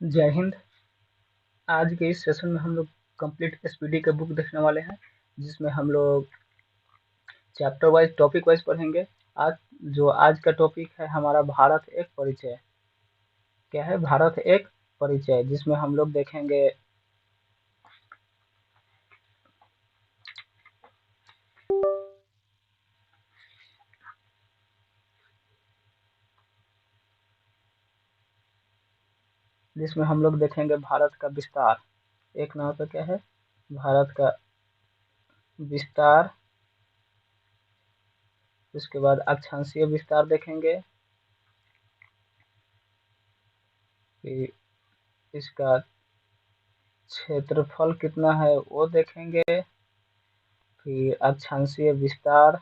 जय हिंद। आज के इस सेशन में हम लोग कंप्लीट एसपीडी का बुक देखने वाले हैं, जिसमें हम लोग चैप्टर वाइज टॉपिक वाइज पढ़ेंगे। आज आज का टॉपिक है हमारा भारत एक परिचय। क्या है? भारत एक परिचय, जिसमें हम लोग देखेंगे भारत का विस्तार। एक नाम तो क्या है? भारत का विस्तार। उसके बाद अक्षांशीय विस्तार देखेंगे, फिर इसका क्षेत्रफल कितना है वो देखेंगे, फिर अक्षांशीय विस्तार,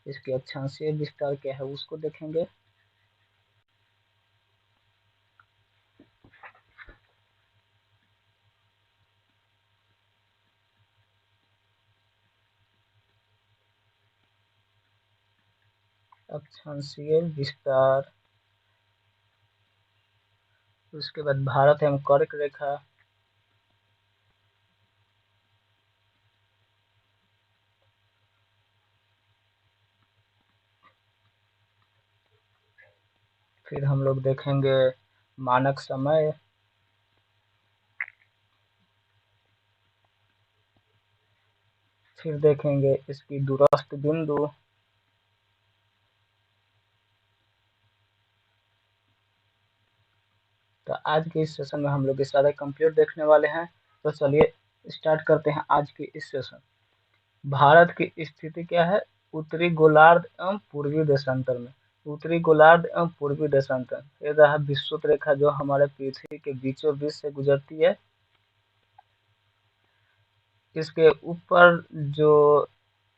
इसके अक्षांशीय विस्तार क्या है उसको देखेंगे। अक्षांशीय विस्तार, उसके बाद भारत एवं कर्क रेखा, फिर हम लोग देखेंगे मानक समय, फिर देखेंगे इसकी दूरस्थ बिंदु, तो आज के इस सेशन में हम लोग ये सारे कंप्लीट देखने वाले हैं। तो चलिए स्टार्ट करते हैं आज की इस सेशन। भारत की स्थिति क्या है? उत्तरी गोलार्ध एवं पूर्वी देशांतर में। उत्तरी गोलार्ध एवं पूर्वी देशांतर, ये रहा विषुवत रेखा जो हमारे पृथ्वी के बीचों बीच से गुजरती है। इसके ऊपर जो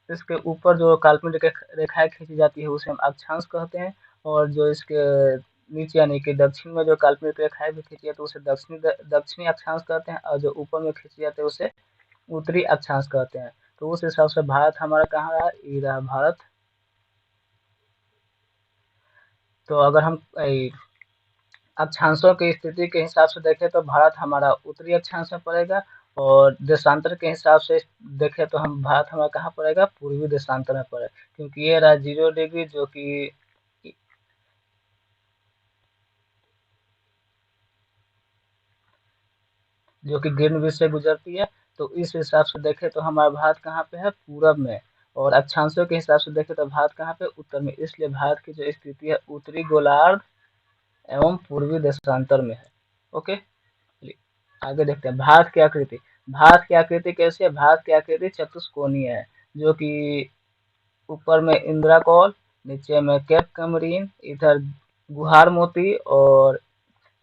इसके ऊपर जो काल्पनिक रेखाएं खींची जाती है उसे हम अक्षांश कहते हैं, और जो इसके नीचे यानी कि दक्षिण में जो काल्पनिक रेखाएं भी खींची जाती है उसे दक्षिणी अक्षांश कहते हैं, और जो ऊपर में खींची जाती है उसे उत्तरी अक्षांश कहते हैं। तो उस हिसाब से भारत हमारा कहाँ रहा? ये रहा भारत। तो अगर हम अक्षांशों की स्थिति के हिसाब से देखें तो भारत हमारा उत्तरी अक्षांश में पड़ेगा, और देशांतर के हिसाब से देखें तो हम भारत हमारा कहाँ पड़ेगा? पूर्वी देशांतर में पड़ेगा, क्योंकि ये रहा 0 डिग्री जो कि ग्रीनविच से गुजरती है। तो इस हिसाब से देखें तो हमारा भारत कहाँ पे है? पूरब में। और अक्षांशों के हिसाब से देखें तो भारत कहाँ पे? उत्तर में। इसलिए भारत की जो स्थिति है उत्तरी गोलार्ध एवं पूर्वी देशांतर में है। ओके, चलिए आगे देखते हैं भारत की आकृति। भारत की आकृति कैसी है? भारत की आकृति चतुष्कोणीय है, जो कि ऊपर में इंदिरा कौल, नीचे में केप कमरीन, इधर गुहार मोती, और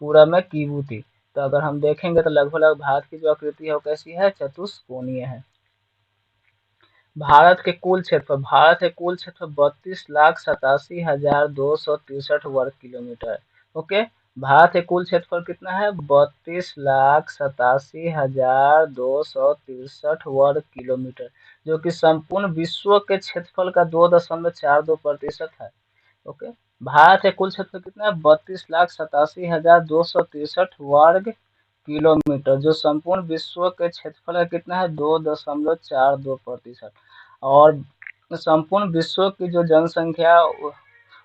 पूरा में कीबूती। तो अगर हम देखेंगे तो लगभग लगभग भारत की जो आकृति है वो कैसी है? चतुष्कोणीय है। भारत के कुल क्षेत्र 32,87,263 वर्ग किलोमीटर। ओके, भारत के कुल क्षेत्रफल कितना है? 32,87,263 वर्ग किलोमीटर, जो कि संपूर्ण विश्व के क्षेत्रफल का 2.42% है। ओके, भारत के कुल क्षेत्र कितना है? 32,87,263 वर्ग किलोमीटर, जो संपूर्ण विश्व के क्षेत्रफल का कितना है? 2.42%। और संपूर्ण विश्व की जो जनसंख्या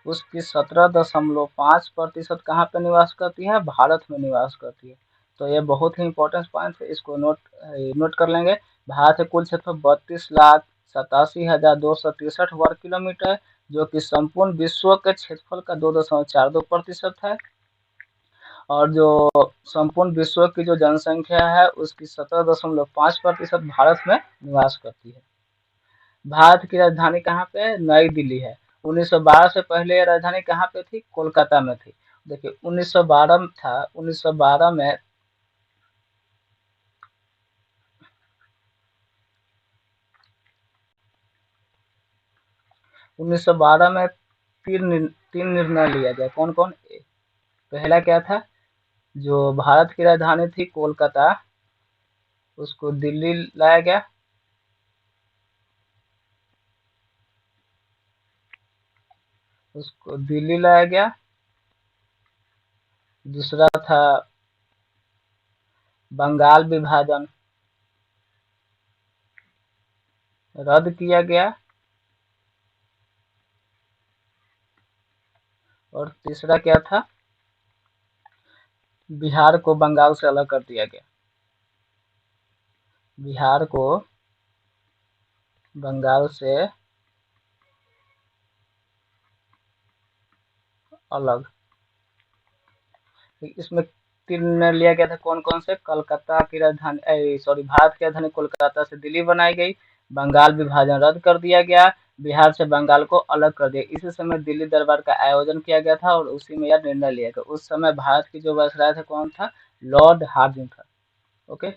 उसकी 17.5% कहाँ पे निवास करती है? भारत में निवास करती है। तो ये बहुत ही इंपॉर्टेंट पॉइंट है, इसको नोट कर लेंगे। भारत के कुल क्षेत्र 32,87,263 वर्ग किलोमीटर, जो कि संपूर्ण विश्व के क्षेत्रफल का 2.42% है। और जो संपूर्ण विश्व की जो जनसंख्या है उसकी 17.5% भारत में निवास करती है। भारत की राजधानी कहाँ पे है? नई दिल्ली है। 1912 से पहले यह राजधानी कहाँ पे थी? कोलकाता में थी। देखिए 1912 में था, 1912 में तीन निर्णय लिया गया। कौन कौन? पहला क्या था? जो भारत की राजधानी थी कोलकाता, उसको दिल्ली लाया गया। उसको दिल्ली लाया गया। दूसरा था बंगाल विभाजन, रद्द किया गया। और तीसरा क्या था, बिहार को बंगाल से अलग कर दिया गया। बिहार को बंगाल से अलग। इसमें तीन निर्णय लिया गया था, कौन कौन से, कलकत्ता की राजधानी, सॉरी, भारत की राजधानी कोलकाता से दिल्ली बनाई गई, बंगाल विभाजन रद्द कर दिया गया, बिहार से बंगाल को अलग कर दिया। इसी समय दिल्ली दरबार का आयोजन किया गया था और उसी में यह निर्णय लिया गया। उस समय भारत की जो वायसराय था कौन था, लॉर्ड हार्डिंग था। ओके,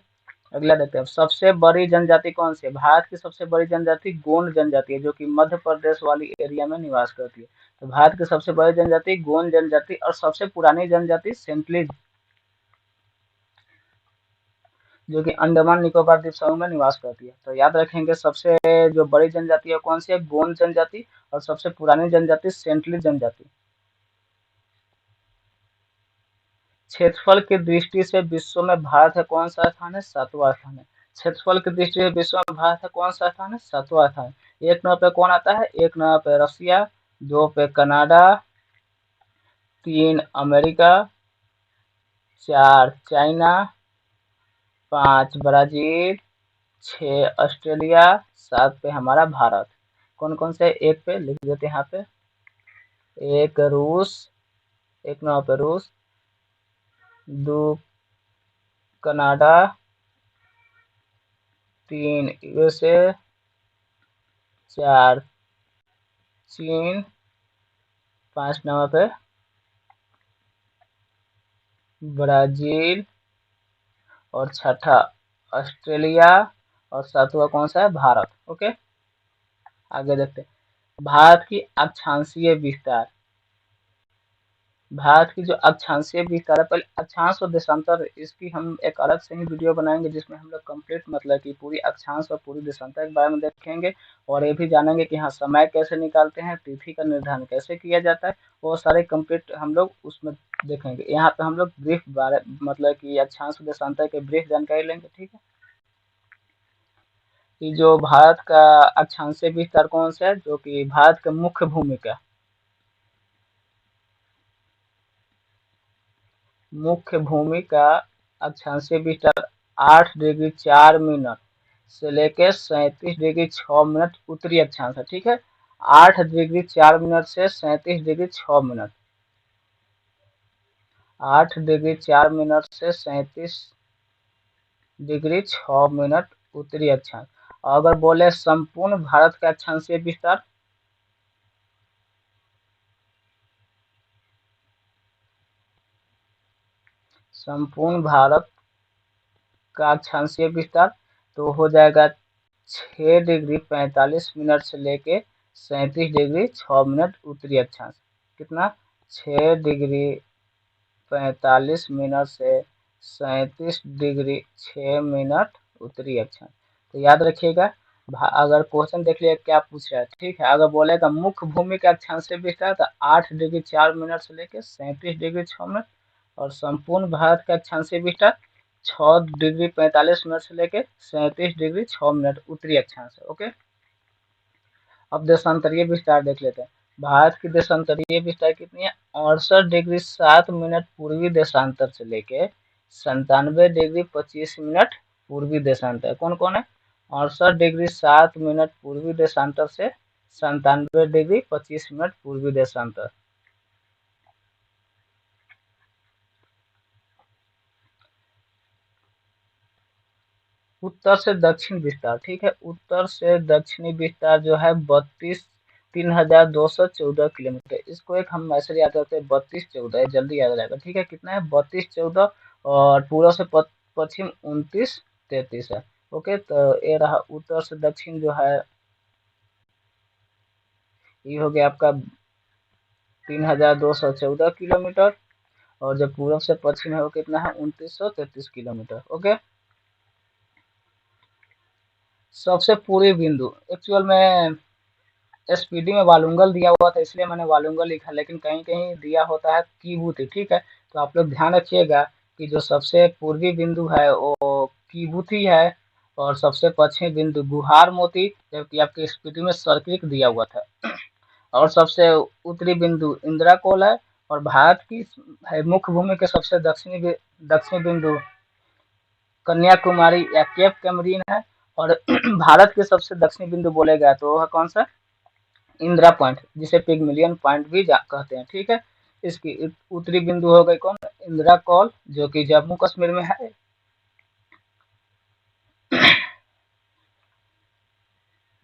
अगला देखते हैं, सबसे बड़ी जनजाति कौन सी है। भारत की सबसे बड़ी जनजाति गोंड जनजाति है, जो कि मध्य प्रदेश वाली एरिया में निवास करती है। तो भारत की सबसे बड़ी जनजाति गोंड जनजाति, और सबसे पुरानी जनजाति सेंटलिज, जो कि अंडमान निकोबार द्वीप समूह में निवास करती है। तो याद रखेंगे, सबसे जो बड़ी जनजाति है कौन सी है, गोंड जनजाति, और सबसे पुरानी जनजाति सेंटलिज जनजाति। क्षेत्रफल की दृष्टि से विश्व में भारत है कौन सा स्थान है, सातवां स्थान है। क्षेत्रफल की दृष्टि से विश्व में भारत है कौन सा स्थान है, सातवां स्थान। एक नंबर पे कौन आता है, एक नंबर पे रसिया, दो पे कनाडा, तीन अमेरिका, चार चाइना, पांच ब्राजील, छह ऑस्ट्रेलिया, सात पे हमारा भारत। कौन कौन से, एक पे लिख देते हैं यहाँ पे, एक रूस, एक नंबर पे रूस, दो कनाडा, तीन यूएसए, चार चीन, पांच नंबर पे ब्राजील, और छठा ऑस्ट्रेलिया, और सातवां कौन सा है, भारत। ओके, आगे देखते हैं, भारत की अक्षांशीय विस्तार। भारत की जो अक्षांशीय विस्तार है, पहले अक्षांश और देशांतर, इसकी हम एक अलग से ही वीडियो बनाएंगे, जिसमें हम लोग कंप्लीट मतलब कि पूरी अक्षांश और पूरी देशांतर के बारे में देखेंगे। और ये भी जानेंगे कि हाँ, समय कैसे निकालते हैं, तिथि का निर्धारण कैसे किया जाता है, वो सारे कंप्लीट हम लोग उसमें देखेंगे। यहाँ पे हम लोग ब्रीफ बारे मतलब कि अक्षांश और देशांतर के ब्रीफ जानकारी लेंगे, ठीक है। कि जो भारत का अक्षांशीय विस्तार कौन सा है, जो कि भारत का मुख्य भूमिका, मुख्य भूमि का अक्षांशीय विस्तार 8 डिग्री 4 मिनट से लेके 37 डिग्री 6 मिनट उत्तरी अक्षांश है, ठीक है। 8 डिग्री 4 मिनट से 37 डिग्री 6 मिनट, 8 डिग्री 4 मिनट से 37 डिग्री 6 मिनट उत्तरी अक्षांश। अगर बोले संपूर्ण भारत का अक्षांशीय विस्तार, संपूर्ण भारत का अक्षांशीय विस्तार तो हो जाएगा 6 डिग्री 45 मिनट से लेके 37 डिग्री 6 मिनट उत्तरी अक्षांश। कितना, 6 डिग्री 45 मिनट से 37 डिग्री 6 मिनट उत्तरी अक्षांश। तो याद रखिएगा, अगर क्वेश्चन देख लिया क्या पूछ रहा है, ठीक है। अगर बोलेगा मुख्य भूमि का अक्षांशीय विस्तार तो 8 डिग्री 4 मिनट से लेकर 37 डिग्री 6 मिनट, और संपूर्ण भारत का अक्षांशीय विस्तार 6 डिग्री 45 मिनट से लेकर 37 डिग्री 6 मिनट उत्तरी अक्षांश है। ओके, अब देशांतरीय विस्तार देख लेते हैं। भारत की देशांतरीय विस्तार कितनी है, 68 डिग्री 7 मिनट पूर्वी देशांतर से लेके 97 डिग्री 25 मिनट पूर्वी देशांतर। कौन कौन है, 68 डिग्री 7 मिनट पूर्वी देशांतर से 97 डिग्री 25 मिनट पूर्वी देशांतर। उत्तर से दक्षिण विस्तार, ठीक है। उत्तर से दक्षिणी विस्तार जो है 32,3,214 किलोमीटर। इसको एक हम ऐसे याद करते हैं 3214, जल्दी याद रहेगा, ठीक है। कितना है, 3214, और पूर्व से पश्चिम 2933 है। ओके, तो ये रहा उत्तर से दक्षिण जो है, ये हो गया आपका 3,214 किलोमीटर, और जो पूर्व से पश्चिम है वो कितना है, 2933 किलोमीटर। ओके, सबसे पूर्वी बिंदु, एक्चुअल में एसपीडी में वालुंगल दिया हुआ था इसलिए मैंने वालुंगल लिखा, लेकिन कहीं कहीं दिया होता है कीबुती। ठीक है, तो आप लोग ध्यान रखिएगा कि जो सबसे पूर्वी बिंदु है वो कीबुती है, और सबसे पश्चिमी बिंदु गुहार मोती, जबकि आपके एसपीडी में सर्किट दिया हुआ था। और सबसे उत्तरी बिंदु इंदिरा कोल है, और भारत की है मुख्य भूमि के सबसे दक्षिणी बिंदु कन्याकुमारी या केप कैमरीन है। और भारत के सबसे दक्षिणी बिंदु बोले गए तो वह कौन सा, इंदिरा पॉइंट, जिसे पिगमिलियन पॉइंट भी कहते हैं। ठीक है, इसकी उत्तरी बिंदु हो गई कौन, इंदिरा कौल, जो कि जम्मू कश्मीर में है।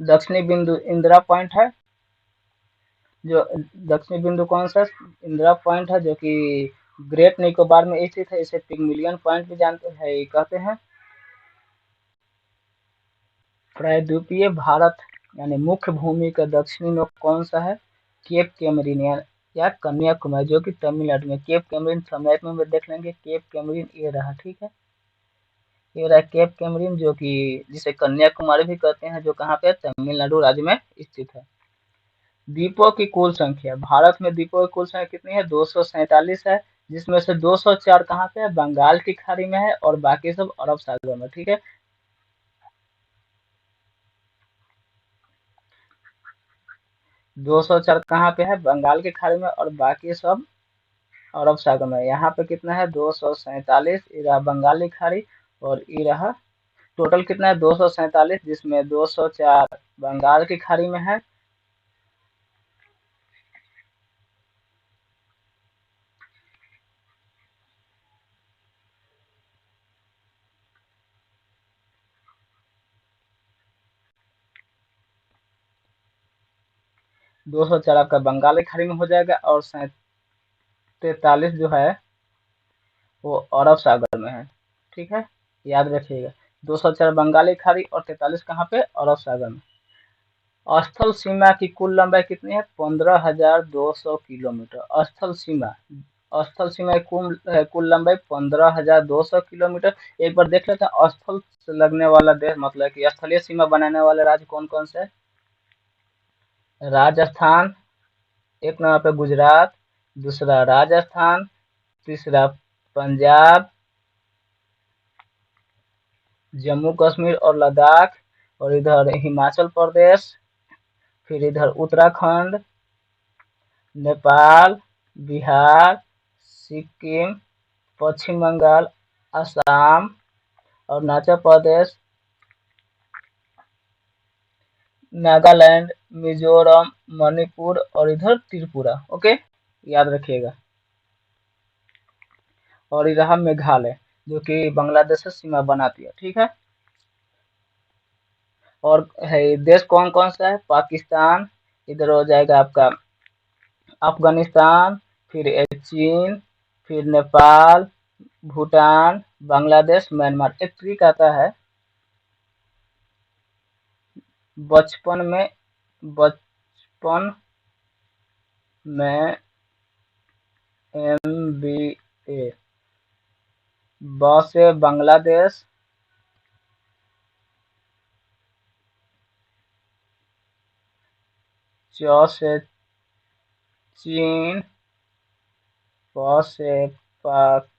दक्षिणी बिंदु इंदिरा पॉइंट है, जो दक्षिणी बिंदु कौन सा, इंदिरा पॉइंट है, जो कि ग्रेट निकोबार में स्थित है। इसे पिगमिलियन पॉइंट भी जानते हैं, कहते हैं। प्रायद्वीपीय भारत यानी मुख्य भूमि का दक्षिणी में कौन सा है, केप कैमरीन या कन्याकुमारी, जो कि तमिलनाडु में। केप कैमरीन मैप में देख लेंगे, केप कैमरीन ये रहा। ठीक है, ये रहा केप कैमरीन, जो कि जिसे कन्याकुमारी भी कहते हैं, जो कहाँ पे, तमिलनाडु राज्य में स्थित है। द्वीपों की कुल संख्या, भारत में द्वीपों की कुल संख्या कितनी है, 247 है, जिसमें से 204 कहाँ पे है, बंगाल की खाड़ी में है, और बाकी सब अरब सागर में। ठीक है, 204 कहाँ पे है, बंगाल की खाड़ी में, और बाकी सब अरब सागर में। यहाँ पे कितना है, 247, ये रहा बंगाली खाड़ी, और ये रहा टोटल कितना है, 247, जिसमें 204 बंगाल की खाड़ी में है। 204 आपका बंगाल की खाड़ी में हो जाएगा, और 43 जो है वो अरब सागर में है। ठीक है, याद रखिएगा, 204 बंगाली खाड़ी और 43 कहाँ पे, अरब सागर में। स्थल सीमा की कुल लंबाई कितनी है, 15,200 किलोमीटर। स्थल सीमा की कुल लंबाई 15,200 किलोमीटर। एक बार देख लेते हैं, स्थल से लगने वाला देश मतलब कि स्थलीय सीमा बनाने वाले राज्य कौन कौन से है। राजस्थान, एक नंबर पे गुजरात, दूसरा राजस्थान, तीसरा पंजाब, जम्मू कश्मीर और लद्दाख, और इधर हिमाचल प्रदेश, फिर इधर उत्तराखंड, नेपाल, बिहार, सिक्किम, पश्चिम बंगाल, असम, अरुणाचल प्रदेश, नागालैंड, मिजोरम, मणिपुर, और इधर त्रिपुरा। ओके, याद रखिएगा। और ये रहा मेघालय, जो कि बांग्लादेश से सीमा बनाती है। ठीक है, और है देश कौन कौन सा है, पाकिस्तान, इधर हो जाएगा आपका अफगानिस्तान, फिर चीन, फिर नेपाल, भूटान, बांग्लादेश, म्यांमार। एक ट्रिक आता है बचपन में, बचपन में MBA, ब से बांग्लादेश, च से चीन, प से पाकिस्तान,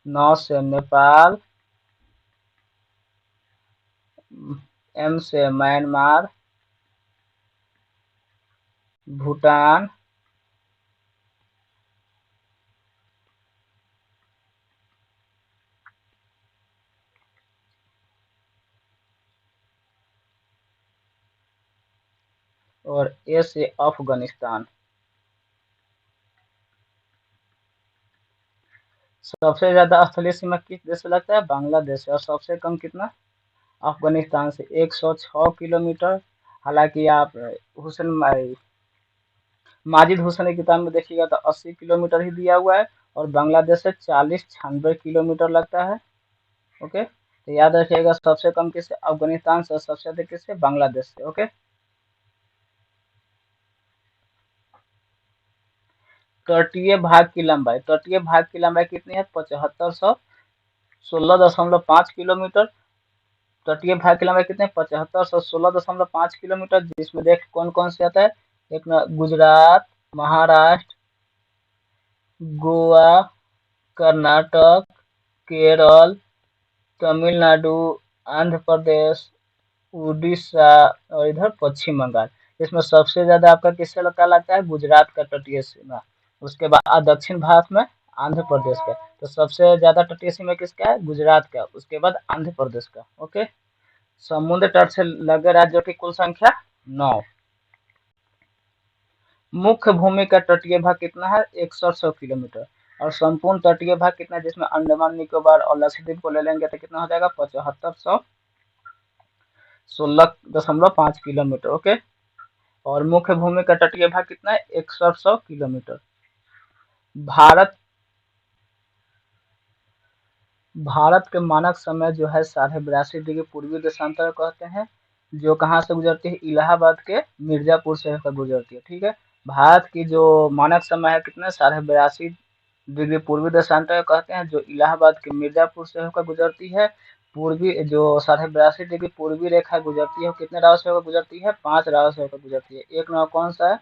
न से नेपाल, M से म्यांमार, भूटान, और A से अफगानिस्तान। सबसे ज्यादा स्थलीय सीमा किस देश से लगता है, बांग्लादेश से, और सबसे कम कितना, अफगानिस्तान से, 106 किलोमीटर। हालांकि आप हुसैन माजिद हुसैन की किताब में देखिएगा तो 80 किलोमीटर ही दिया हुआ है, और बांग्लादेश से 40-96 किलोमीटर लगता है। ओके, तो याद रखिएगा, सबसे कम किससे, अफगानिस्तान से, सबसे अधिक किससे, बांग्लादेश से। ओके, तटीय भाग की लंबाई कितनी है, 7516.5 किलोमीटर। तटीय भाग की लंबाई कितने 7516.5 किलोमीटर, जिसमें देख कौन कौन से आता है। एक गुजरात, महाराष्ट्र, गोवा, कर्नाटक, केरल, तमिलनाडु, आंध्र प्रदेश, उड़ीसा और इधर पश्चिम बंगाल। इसमें सबसे ज्यादा आपका किससे लगता है गुजरात का तटीय सीमा। उसके बाद दक्षिण भारत में आंध्र प्रदेश का। तो सबसे ज्यादा तटीय सीमा किसका है गुजरात का, उसके बाद आंध्र प्रदेश का। ओके। समुद्र तट से लगे राज्यों की कुल संख्या 9। मुख्य भूमि का तटीय भाग कितना है 168 किलोमीटर। और संपूर्ण तटीय भाग कितना है, जिसमें अंडमान निकोबार और लक्षद्वीप को ले लेंगे तो कितना हो जाएगा 7516.5 किलोमीटर। ओके। और मुख्य भूमि का तटीय भाग कितना है 6100 किलोमीटर। भारत भारत के मानक समय जो है 82.5 डिग्री पूर्वी देशांतर कहते हैं, जो कहाँ से गुजरती है इलाहाबाद के मिर्जापुर से होकर गुजरती है। ठीक है। भारत की जो मानक समय है कितना 82.5 डिग्री पूर्वी देशांतर कहते हैं, जो इलाहाबाद के मिर्जापुर से होकर गुजरती है। पूर्वी जो 82.5 डिग्री पूर्वी रेखा गुजरती है वो कितने राह से होकर गुजरती है 5 राह से होकर गुजरती है। एक नाव कौन सा है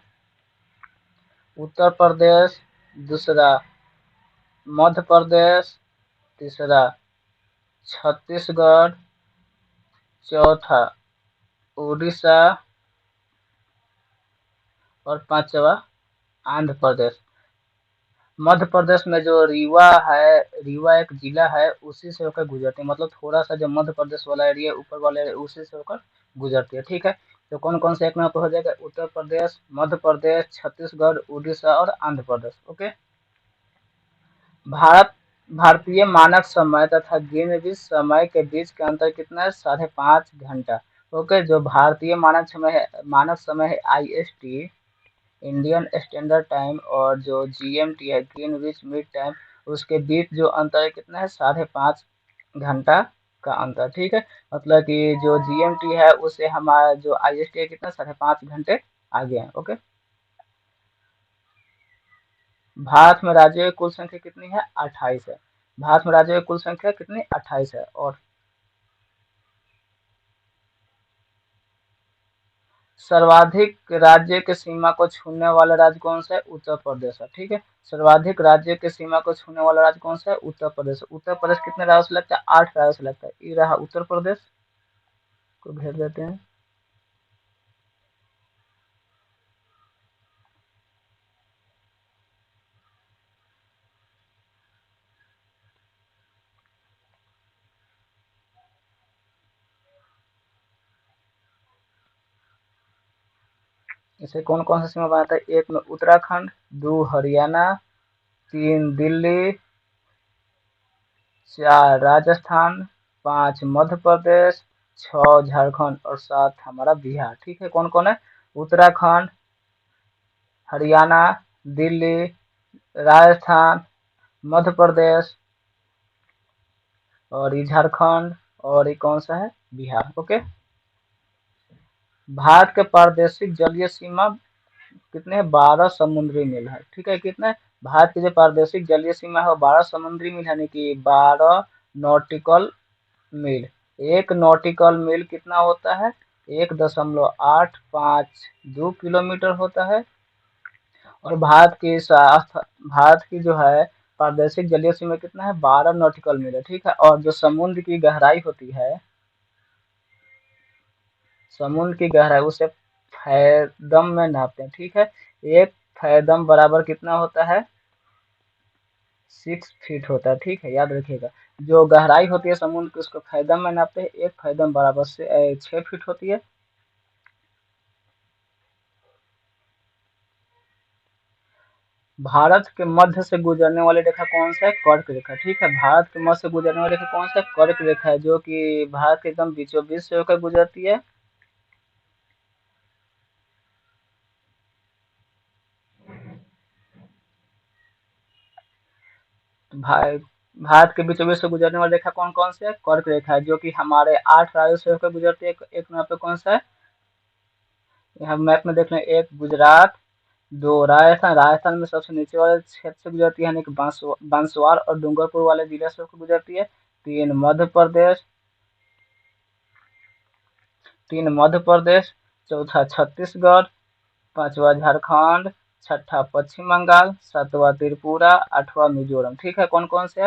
उत्तर प्रदेश, दूसरा मध्य प्रदेश, तीसरा छत्तीसगढ़, चौथा उड़ीसा और पांचवा आंध्र प्रदेश। मध्य प्रदेश में जो रीवा है, रीवा एक जिला है, उसी से होकर गुजरती है। मतलब थोड़ा सा जो मध्य प्रदेश वाला एरिया ऊपर वाला एरिया उसी से होकर गुजरती है। ठीक है। तो कौन कौन से एक नंबर पर हो जाएगा उत्तर प्रदेश, मध्य प्रदेश, छत्तीसगढ़, उड़ीसा और आंध्र प्रदेश। ओके। भारत भारतीय मानक समय तथा ग्रीनविच समय के बीच का अंतर कितना है 5.5 घंटा। ओके। जो भारतीय मानक समय है IST, इंडियन स्टैंडर्ड टाइम, और जो GMT है ग्रीनविच मीड टाइम, उसके बीच जो अंतर है कितना है 5.5 घंटा का अंतर। ठीक है। मतलब कि जो GMT है उससे हमारा जो IST है कितना 5.5 घंटे आगे है। ओके। भारत में राज्यों की कुल संख्या कितनी है 28 है। भारत में राज्यों की कुल संख्या कितनी 28 है। और सर्वाधिक राज्य की सीमा को छूने वाला राज्य कौन सा है उत्तर प्रदेश है। ठीक है। सर्वाधिक राज्य की सीमा को छूने वाला राज्य कौन सा है उत्तर प्रदेश। उत्तर प्रदेश कितने राज्यों से लगता है 8 राज्यों से लगता है। ये रहा उत्तर प्रदेश को घेर देते हैं। इसे कौन कौन सा सीमा बनाता है, एक में उत्तराखंड, दो हरियाणा, तीन दिल्ली, चार राजस्थान, पांच मध्य प्रदेश, छह झारखंड और सात हमारा बिहार। ठीक है। कौन कौन है उत्तराखंड, हरियाणा, दिल्ली, राजस्थान, मध्य प्रदेश और ये झारखंड और ये कौन सा है बिहार। ओके। भारत के प्रादेशिक जलीय सीमा कितने हैं 12 समुद्री मील है। ठीक है। कितने भारत की जो प्रादेशिक जलीय सीमा है वो 12 समुद्री मील यानी कि 12 नॉटिकल मील। एक नॉटिकल मील कितना होता है 1.852 किलोमीटर होता है। और भारत की जो है प्रादेशिक जलीय सीमा कितना है 12 नॉटिकल मील है। ठीक है। और जो समुद्र की गहराई उसे फैदम में नापते हैं। ठीक है। एक फैदम बराबर कितना होता है 6 फीट होता है। ठीक है। याद रखिएगा जो गहराई होती है समुद्र की उसको फैदम में नापते हैं। एक फैदम बराबर से 6 फीट होती है। भारत के मध्य से गुजरने वाली रेखा कौन सा है कर्क रेखा। ठीक है। भारत के मध्य से गुजरने वाली रेखा कौन सा है कर्क रेखा है, जो कि भारत के एकदम बीचों बीच से होकर गुजरती है। भा- भारत के बीचों बीच से गुजरने वाली रेखा कौन कौन सी है कर्क रेखा है, जो कि हमारे 8 राज्यों से होकर गुजरती है। एक यहाँ पे कौन सा है यहाँ मैप में देख लें, एक गुजरात, दो राजस्थान, राजस्थान में सबसे नीचे वाले क्षेत्र से गुजरती है यानी कि बांसवार और डूंगरपुर वाले जिले से होकर गुजरती है। तीन मध्य प्रदेश, 3 मध्य प्रदेश, चौथा छत्तीसगढ़, पांचवा झारखंड, छठा पश्चिम बंगाल, सातवां त्रिपुरा, आठवां मिजोरम। ठीक है, कौन कौन से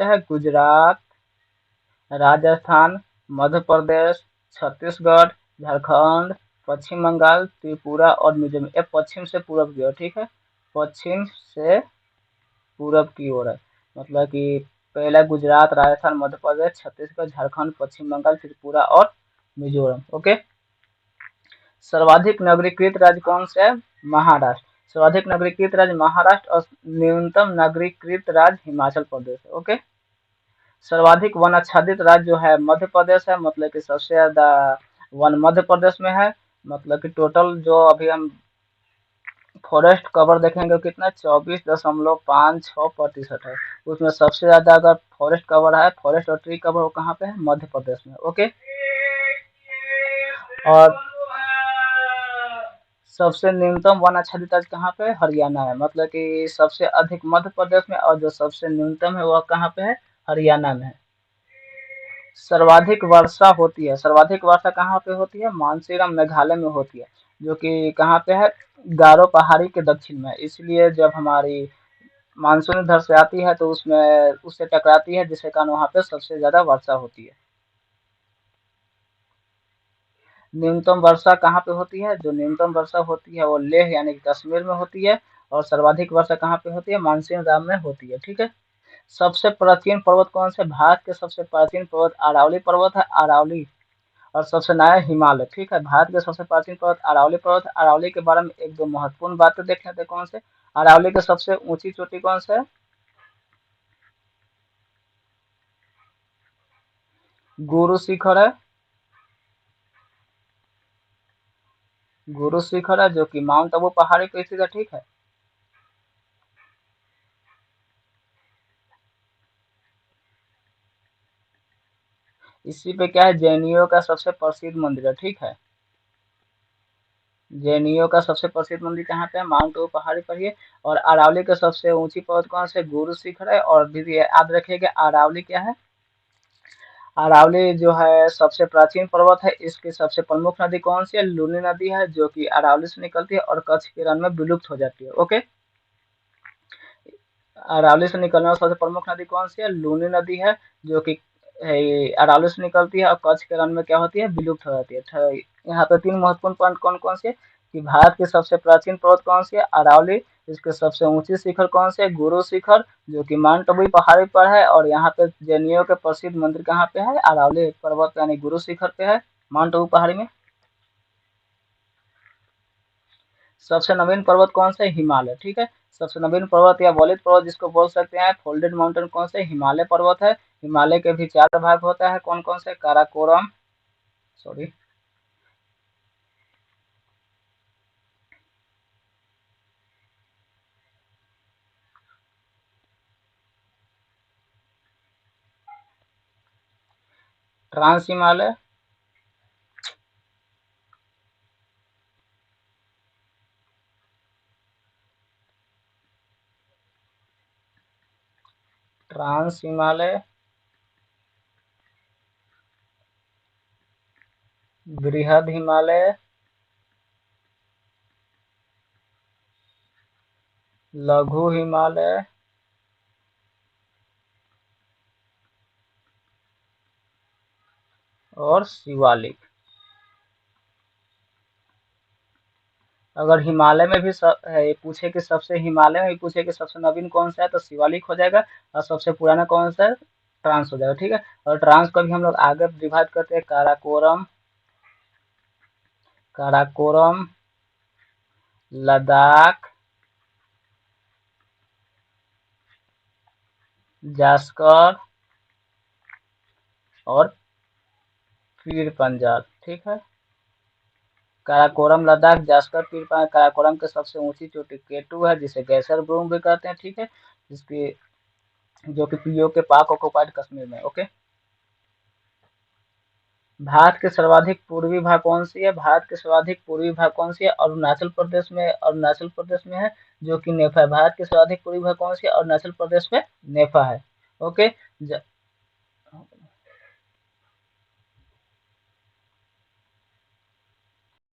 है? गुजरात, राजस्थान, मध्य प्रदेश, छत्तीसगढ़, झारखंड, पश्चिम बंगाल, त्रिपुरा और मिजोरम। ये पश्चिम से पूरब की ओर, ठीक है, पश्चिम से पूरब की ओर है। मतलब कि पहला गुजरात, राजस्थान, मध्य प्रदेश, छत्तीसगढ़, झारखंड, पश्चिम बंगाल, त्रिपुरा और मिजोरम। ओके। सर्वाधिक नगरीकृत राज्य कौन सा है? महाराष्ट्र। सर्वाधिक नगरीकृत राज्य महाराष्ट्र और न्यूनतम नगरीकृत राज्य हिमाचल प्रदेश है। ओके। सर्वाधिक वन आच्छादित राज्य जो है मध्य प्रदेश है, मतलब कि सबसे ज्यादा वन मध्य प्रदेश में है। मतलब कि टोटल जो अभी हम फॉरेस्ट कवर देखेंगे कितना 24.56% है। उसमें सबसे ज्यादा अगर फॉरेस्ट कवर है, फॉरेस्ट और ट्री कवर, वो कहाँ पे है? मध्य प्रदेश में। ओके। और सबसे न्यूनतम वन आच्छादित राज्य कहाँ पे है? हरियाणा है। मतलब कि सबसे अधिक मध्य प्रदेश में और जो सबसे न्यूनतम है वह कहाँ पे है? हरियाणा में है। सर्वाधिक वर्षा होती है, सर्वाधिक वर्षा कहाँ पे होती है? मानसीराम मेघालय में होती है, जो कि कहाँ पे है? गारो पहाड़ी के दक्षिण में। इसलिए जब हमारी मानसून इधर से आती है तो उसमें उससे टकराती है, जिसके कारण वहाँ पे सबसे ज्यादा वर्षा होती है। न्यूनतम वर्षा कहाँ पे होती है? जो न्यूनतम वर्षा होती है वो लेह यानी कि कश्मीर में होती है, और सर्वाधिक वर्षा कहाँ पे होती है? मानसीराम में होती है। ठीक है। सबसे प्राचीन पर्वत कौन से? भारत के सबसे प्राचीन पर्वत अरावली पर्वत है, अरावली। और सबसे नया हिमालय। ठीक है। भारत के सबसे प्राचीन पर्वत अरावली पर्वत है। अरावली के बारे में एक दो महत्वपूर्ण बातें देख लेते हैं। कौन से? अरावली की सबसे ऊंची चोटी कौन सा है? गुरु शिखर है, गुरु शिखर है, जो कि माउंट आबू पहाड़ी पे स्थित है। ठीक है। इसी पे क्या है? जैनियों का सबसे प्रसिद्ध मंदिर है। ठीक है। जैनियों का सबसे प्रसिद्ध मंदिर कहाँ पे है? माउंट आबू पहाड़ी पर ही है। और अरावली का सबसे ऊंची पर्वत कौन से? गुरु शिखर है। और दीदी याद रखिएगा अरावली क्या है? अरावली जो है सबसे प्राचीन पर्वत है। इसकी सबसे प्रमुख नदी कौन सी है? लूनी नदी है, जो कि अरावली से निकलती है और कच्छ के रण में विलुप्त हो जाती है। ओके। अरावली से निकलने वाली सबसे प्रमुख नदी कौन सी है? लूनी नदी है, जो कि अरावली से निकलती है और कच्छ के रण में क्या होती है? विलुप्त हो जाती है। यहाँ पे 3 महत्वपूर्ण पॉइंट कौन कौन से? कि भारत की सबसे प्राचीन पर्वत कौन सी है? अरावली। इसके सबसे ऊंची शिखर कौन से? गुरु शिखर, जो कि माउंट आबू पहाड़ी पर है। और यहाँ पे जैनियों के प्रसिद्ध मंदिर कहाँ पे है? अरावली पर्वत यानी गुरु शिखर पे है, माउंट आबू पहाड़ी में। सबसे नवीन पर्वत कौन सा है? हिमालय। ठीक है। सबसे नवीन पर्वत या वलित पर्वत जिसको बोल सकते हैं, फोल्डेड माउंटेन कौन से? हिमालय पर्वत है। हिमालय के भी 4 भाग होता है। कौन कौन से? Karakoram, sorry, trans Himalaya, trans Himalaya, बृहद हिमालय, लघु हिमालय, और शिवालिक। अगर हिमालय में भी पूछे कि सबसे हिमालय में भी पूछे कि सबसे नवीन कौन सा है, तो शिवालिक हो जाएगा। और सबसे पुराना कौन सा है? ट्रांस हो जाएगा। ठीक है। और ट्रांस को भी हम लोग आगे विभाजित करते हैं, काराकोरम, काराकोरम, लद्दाख, जास्कर और पीर पंजाल। ठीक है। काराकोरम, लद्दाख, जास्कर, पीर पंजाल। काराकोरम के सबसे ऊंची चोटी केटू है, जिसे गैसर ब्रूम भी कहते हैं। ठीक है। जिसकी जो कि पीओ के पाक ऑक्युपाइड कश्मीर में। ओके। भारत के सर्वाधिक पूर्वी भाग कौन सी है? भारत के सर्वाधिक पूर्वी भाग कौन सी है? अरुणाचल प्रदेश में, अरुणाचल प्रदेश में है, जो कि नेफा है। भारत के सर्वाधिक पूर्वी भाग कौन सी है? अरुणाचल प्रदेश में नेफा है। ओके।